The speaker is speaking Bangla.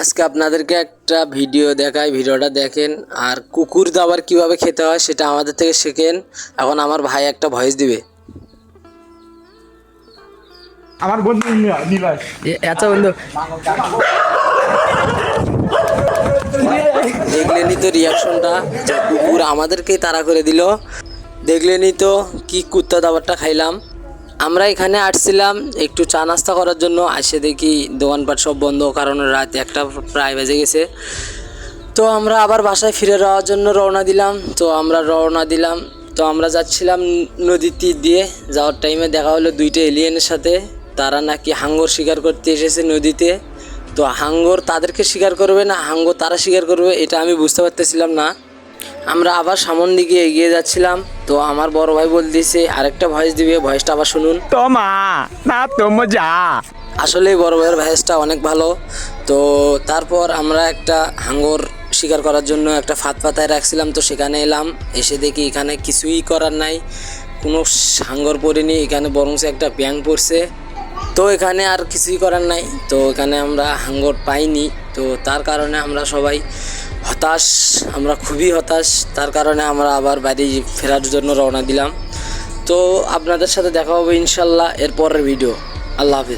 আজকে আপনাদেরকে একটা ভিডিও দেখাই, ভিডিওটা দেখেন আর কুকুর দাবার কিভাবে খেতে হয় সেটা আমাদের থেকে শেখেন। এখন আমার ভাই একটা ভয়েস দিবে। আমার বন্ধু নিবাস আচ্ছা বন্ধু, দেখলেনই তো রিয়াকশনটা, যে কুকুর আমাদেরকেই তাড়া করে দিল। দেখলেনই তো কি কুত্তা দাবারটা খাইলাম। আমরা এখানে আসছিলাম একটু চা নাস্তা করার জন্য, আসে দেখি দোকানপাট সব বন্ধ, কারণ রাত একটা প্রায় বেজে গেছে। তো আমরা আবার বাসায় ফিরে যাওয়ার জন্য রওনা দিলাম। তো আমরা যাচ্ছিলাম নদীর তীর দিয়ে। যাওয়ার টাইমে দেখা হলো দুইটা এলিয়েনের সাথে। তারা নাকি হাঙ্গর শিকার করতে এসেছে নদীতে। তো হাঙ্গর তাদেরকে শিকার করবে না হাঙ্গর তারা শিকার করবে, এটা আমি বুঝতে পারতেছিলাম না। আমরা আবার সামন দিকে এগিয়ে যাচ্ছিলাম। তো আমার বড় ভাই বলতেছে আরেকটা ভয়েস দিবে, ভয়েসটা আবার শুনুন। তোমা না তো মজা। আসলে বড় ভাইয়ের ভয়েসটা অনেক ভালো। তো তারপর আমরা একটা হাঙ্গর শিকার করার জন্য একটা ফাঁদ পাতায় রাখছিলাম। তো সেখানে এলাম, এসে দেখি এখানে কিছুই করার নাই, কোনো হাঙ্গর পড়েনি এখানে, বরং একটা ব্যাঙ পড়ছে। তো এখানে আর কিছুই করার নাই, তো এখানে আমরা হাঙ্গর পাইনি। তো তার কারণে আমরা সবাই হতাশ, আমরা খুবই হতাশ। তার কারণে আমরা আবার বাড়ি ফেরার জন্য রওনা দিলাম। তো আপনাদের সাথে দেখা হবে ইনশাল্লাহ এর পরের ভিডিও। আল্লাহ হাফিজ।